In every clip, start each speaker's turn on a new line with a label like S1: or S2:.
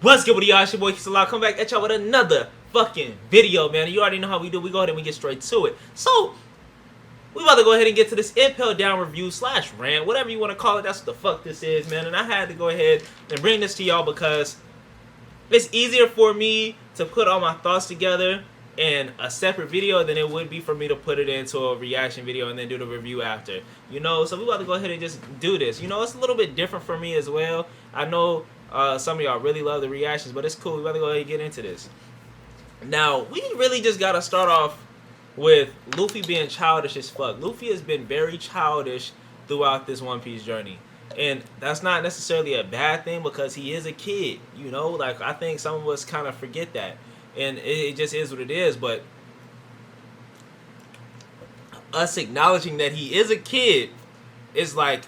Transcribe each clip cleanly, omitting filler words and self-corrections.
S1: What's good with y'all? It's your boy Kisala. Come back at y'all with another fucking video, man. You already know how we do. We go ahead and we get straight to it. So, we about to go ahead and get to this Impel down review slash rant, whatever you want to call it. That's what the fuck this is, man. And I had to go ahead and bring this to y'all because it's easier for me to put all my thoughts together in a separate video than it would be for me to put it into a reaction video and then do the review after. You know, so we about to go ahead and just do this. You know, it's a little bit different for me as well. I know some of y'all really love the reactions, but it's cool. We about to go ahead and get into this. Now, we really just got to start off with Luffy being childish as fuck. Luffy has been very childish throughout this One Piece journey. And that's not necessarily a bad thing because he is a kid, you know? Like, I think some of us kind of forget that. And it just is what it is. But us acknowledging that he is a kid is like,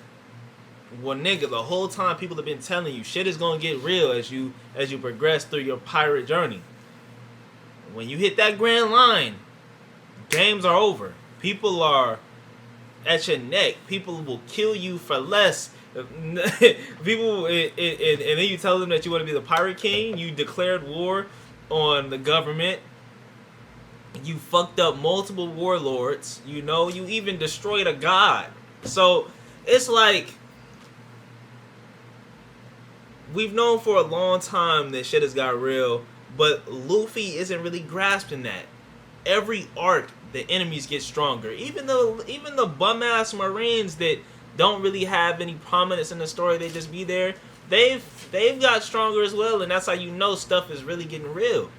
S1: well, nigga, the whole time people have been telling you shit is going to get real as you progress through your pirate journey. When you hit that grand line, games are over. People are at your neck. People will kill you for less. People, and then you tell them that you want to be the pirate king. You declared war on the government. You fucked up multiple warlords. You know, you even destroyed a god. So it's like we've known for a long time that shit has got real, but Luffy isn't really grasping that. Every arc, the enemies get stronger. Even the bum ass Marines that don't really have any prominence in the story, they just be there. They've got stronger as well, and that's how you know stuff is really getting real.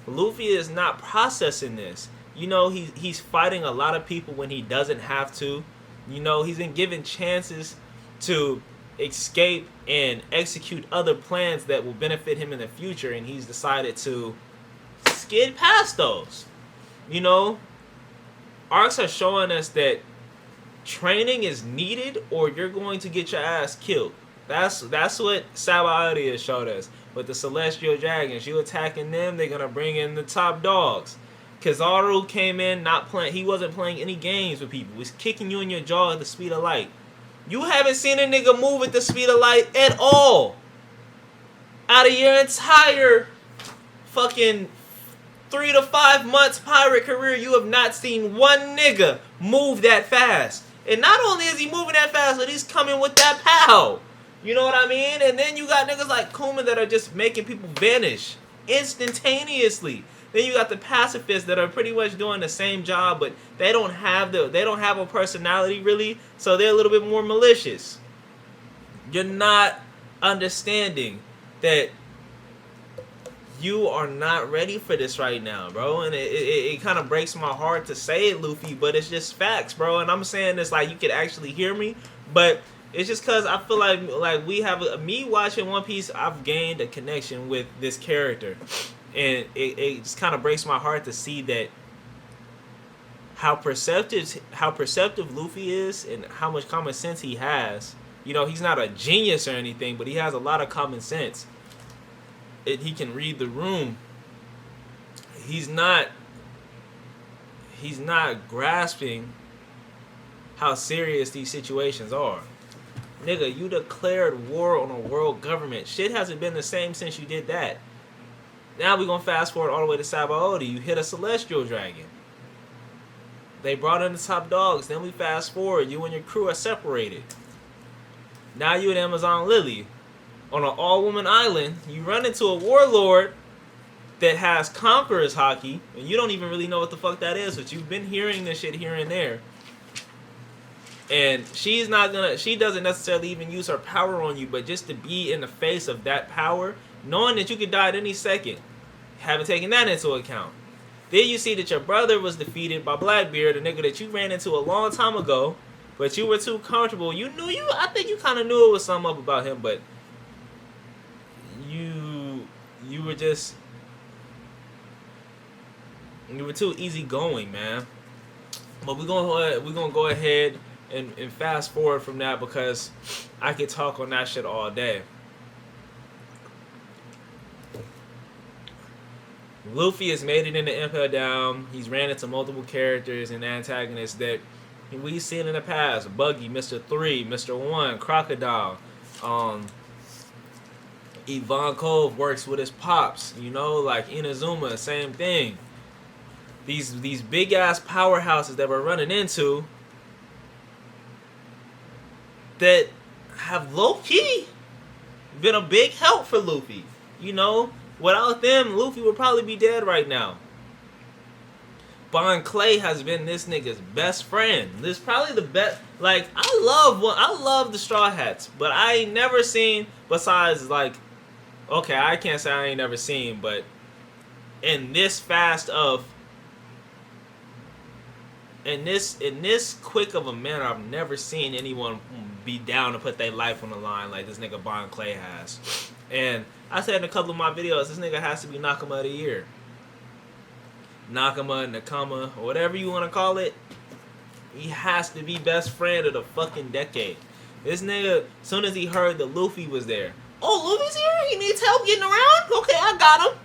S1: Luffy is not processing this. You know, he's fighting a lot of people when he doesn't have to. You know, he's been given chances to escape and execute other plans that will benefit him in the future, and he's decided to skid past those. You know, arcs are showing us that training is needed or you're going to get your ass killed. That's what Sabaody has showed us. With the Celestial Dragons, you attacking them, they're going to bring in the top dogs. Kizaru came in not playing, he wasn't playing any games with people. He was kicking you in your jaw at the speed of light. You haven't seen a nigga move at the speed of light at all. Out of your entire fucking 3 to 5 months pirate career, you have not seen one nigga move that fast. And not only is he moving that fast, but he's coming with that pow. You know what I mean? And then you got niggas like Kuma that are just making people vanish instantaneously. Then you got the pacifists that are pretty much doing the same job, but they don't have a personality really, so they're a little bit more malicious. You're not understanding that you are not ready for this right now, bro. And it kind of breaks my heart to say it, Luffy, but it's just facts, bro. And I'm saying this like you could actually hear me, but it's just because I feel like we have me watching One Piece, I've gained a connection with this character. And it just kind of breaks my heart to see that how perceptive Luffy is and how much common sense he has. You know, he's not a genius or anything, but he has a lot of common sense. He can read the room. He's not grasping how serious these situations are. Nigga, you declared war on a world government. Shit hasn't been the same since you did that. Now we're going to fast forward all the way to Sabaody. You hit a Celestial Dragon. They brought in the top dogs. Then we fast forward. You and your crew are separated. Now you at Amazon Lily. On an all-woman island, you run into a warlord that has Conqueror's Haki. And you don't even really know what the fuck that is. But you've been hearing this shit here and there. And she doesn't necessarily even use her power on you. But just to be in the face of that power, knowing that you could die at any second, haven't taken that into account. Then you see that your brother was defeated by Blackbeard, a nigga that you ran into a long time ago, but you were too comfortable. I think you kind of knew it was something up about him, but you were too easygoing, man. But we're gonna go ahead and fast forward from that because I could talk on that shit all day. Luffy has made it into Impel Down. He's ran into multiple characters and antagonists that we've seen in the past. Buggy, Mr. 3, Mr. 1, Crocodile. Ivankov works with his pops, you know, like Inazuma, same thing. These big ass powerhouses that we're running into that have low key been a big help for Luffy. You know, without them, Luffy would probably be dead right now. Bon Clay has been this nigga's best friend. This is probably the best. Like, I love the Straw Hats, but I ain't never seen, besides like, okay, I can't say I ain't never seen, but in this quick of a manner, I've never seen anyone be down to put their life on the line like this nigga Bon Clay has. And I said in a couple of my videos, this nigga has to be Nakama of the Year. Nakama, Nakama, or whatever you want to call it. He has to be best friend of the fucking decade. This nigga, as soon as he heard that Luffy was there, oh, Luffy's here? He needs help getting around? Okay, I got him.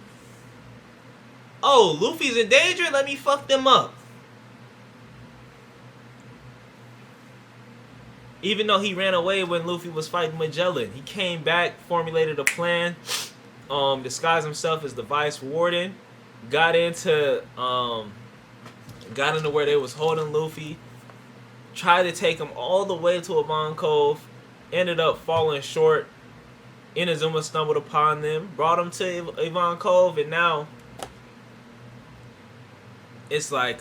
S1: Oh, Luffy's in danger? Let me fuck them up. Even though he ran away when Luffy was fighting Magellan, he came back, formulated a plan, disguised himself as the Vice Warden, got into where they was holding Luffy, tried to take him all the way to Avon Cove, ended up falling short. Inazuma stumbled upon them, brought him to Avon Cove, and now it's like,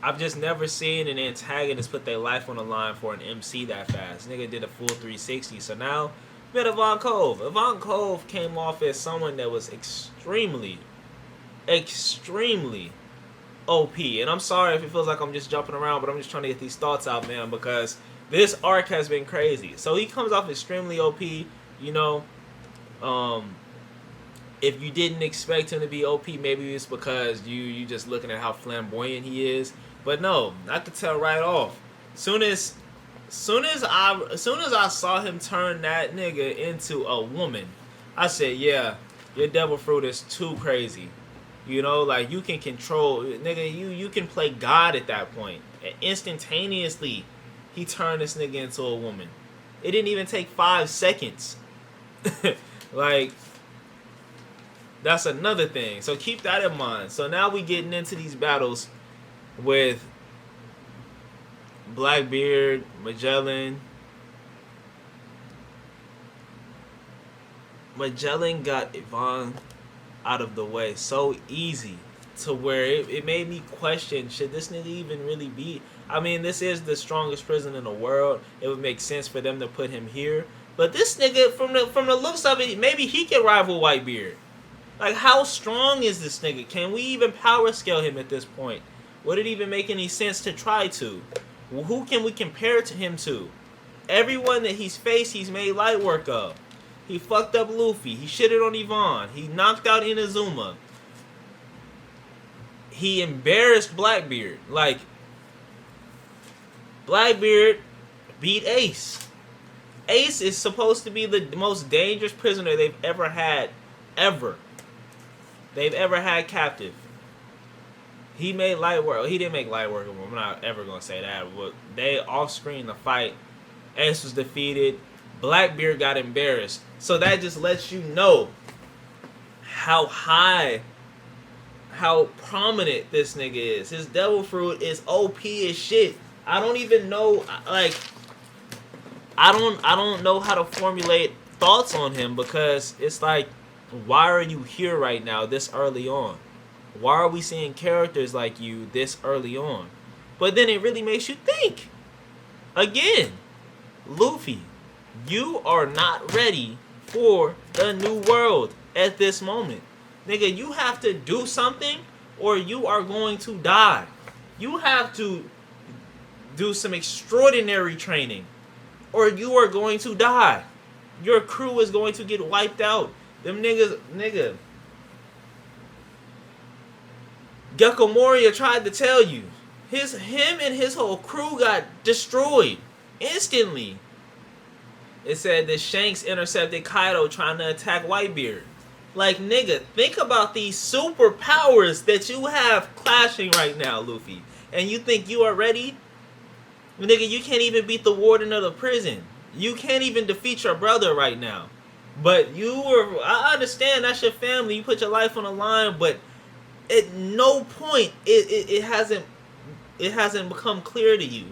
S1: I've just never seen an antagonist put their life on the line for an MC that fast. Nigga did a full 360. So now, we're at Avon Cove. Avon Cove came off as someone that was extremely OP. And I'm sorry if it feels like I'm just jumping around, but I'm just trying to get these thoughts out, man, because this arc has been crazy. So he comes off extremely OP, you know. If you didn't expect him to be OP, maybe it's because you just looking at how flamboyant he is. But no, I could tell right off. Soon as I saw him turn that nigga into a woman, I said, yeah, your devil fruit is too crazy. You know, like, you can control, nigga, you can play God at that point. And instantaneously, he turned this nigga into a woman. It didn't even take 5 seconds. Like, that's another thing. So keep that in mind. So now we getting into these battles with Blackbeard, Magellan. Magellan got Yvonne out of the way so easy to where it made me question, should this nigga even really be? I mean, this is the strongest prison in the world. It would make sense for them to put him here. But this nigga, from the looks of it, maybe he can rival Whitebeard. Like, how strong is this nigga? Can we even power scale him at this point? Would it even make any sense to try to? Who can we compare to him to? Everyone that he's faced, he's made light work of. He fucked up Luffy. He shitted on Yvonne. He knocked out Inazuma. He embarrassed Blackbeard. Like, Blackbeard beat Ace. Ace is supposed to be the most dangerous prisoner they've ever had. They've ever had captive. He made light work. He didn't make light work of him. I'm not ever going to say that. But they off-screen the fight. Ace was defeated. Blackbeard got embarrassed. So that just lets you know how high, how prominent this nigga is. His devil fruit is OP as shit. I don't even know, like, I don't know how to formulate thoughts on him, because it's like, why are you here right now this early on? Why are we seeing characters like you this early on? But then it really makes you think. Again, Luffy, you are not ready for the new world at this moment. Nigga, you have to do something or you are going to die. You have to do some extraordinary training or you are going to die. Your crew is going to get wiped out. Them niggas, nigga. Gecko Moria tried to tell you. Him and his whole crew got destroyed instantly. It said that Shanks intercepted Kaido trying to attack Whitebeard. Like, nigga, think about these superpowers that you have clashing right now, Luffy. And you think you are ready? Nigga, you can't even beat the warden of the prison. You can't even defeat your brother right now. But I understand that's your family. You put your life on the line, but at no point it hasn't become clear to you.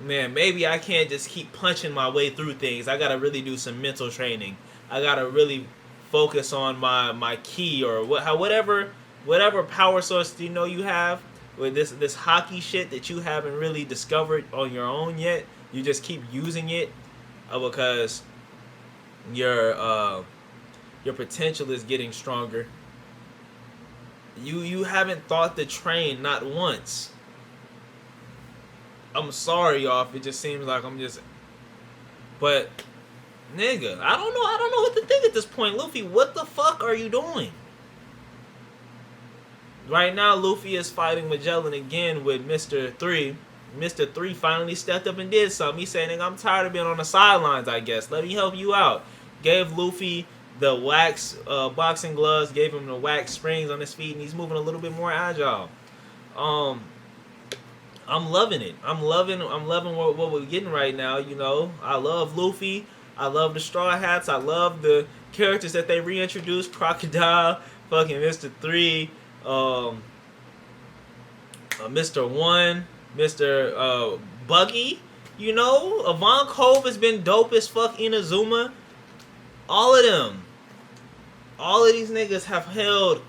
S1: Man, maybe I can't just keep punching my way through things. I gotta really do some mental training. I gotta really focus on my key or whatever power source you have with this hockey shit that you haven't really discovered on your own yet. You just keep using it because your potential is getting stronger. You haven't thought to train not once. I'm sorry, y'all, if it just seems like I'm just... But, nigga, I don't know what to think at this point. Luffy, what the fuck are you doing? Right now, Luffy is fighting Magellan again with Mr. 3. Mr. 3 finally stepped up and did something. He's saying, nigga, I'm tired of being on the sidelines, I guess. Let me help you out. Gave Luffy the wax boxing gloves, gave him the wax springs on his feet, and he's moving a little bit more agile. I'm loving it. I'm loving what we're getting right now. I love Luffy. I love the Straw Hats. I love the characters that they reintroduced. Crocodile, fucking Mr. 3, Mr. 1, Mr. Buggy. Ivankov has been dope as fuck. Inazuma. All of them. All of these niggas have held...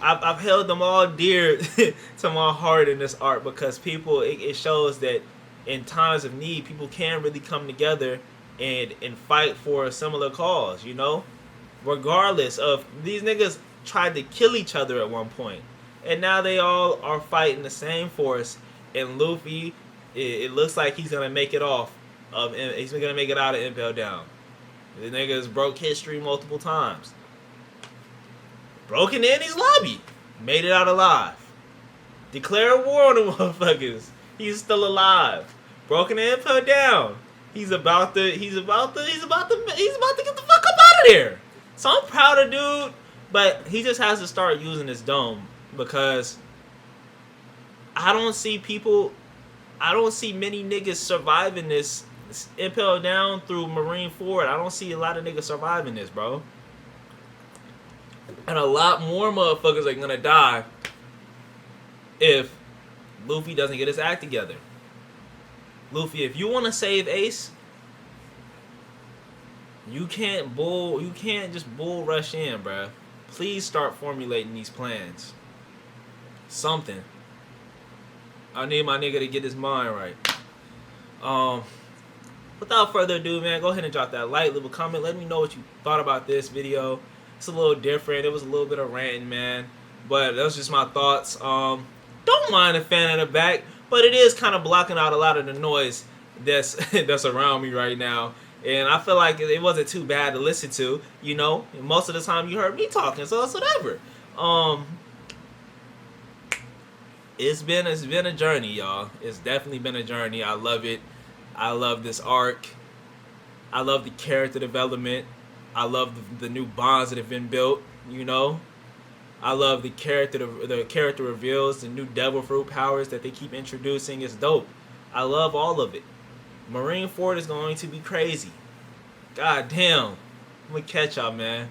S1: I've held them all dear to my heart in this art because it shows that in times of need, people can really come together and fight for a similar cause, Regardless of... These niggas tried to kill each other at one point. And now they all are fighting the same force. And Luffy, it looks like he's going to make it off. He's going to make it out of Impel Down. The niggas broke history multiple times. Broken in his lobby. Made it out alive. Declare war on the motherfuckers. He's still alive. Broken in Impel Down. He's about to get the fuck up out of there. So I'm proud of dude, but he just has to start using his dome because I don't see many niggas surviving this Impel Down through Marine Ford. I don't see a lot of niggas surviving this, bro. And a lot more motherfuckers are gonna die if Luffy doesn't get his act together. Luffy, if you want to save Ace, you can't just bull rush in, bruh. Please start formulating these plans. Something. I need my nigga to get his mind right. Without further ado, man, go ahead and drop that like, leave a comment. Let me know what you thought about this video. It's a little different. It was a little bit of ranting, man. But that was just my thoughts. Don't mind the fan in the back, but it is kind of blocking out a lot of the noise that's around me right now. And I feel like it wasn't too bad to listen to, Most of the time you heard me talking, so it's whatever. It's been a journey, y'all. It's definitely been a journey. I love it. I love this arc. I love the character development. I love the new bonds that have been built, I love the character reveals, the new devil fruit powers that they keep introducing. It's dope. I love all of it. Marine Ford is going to be crazy. God damn. I'm gonna catch y'all, man.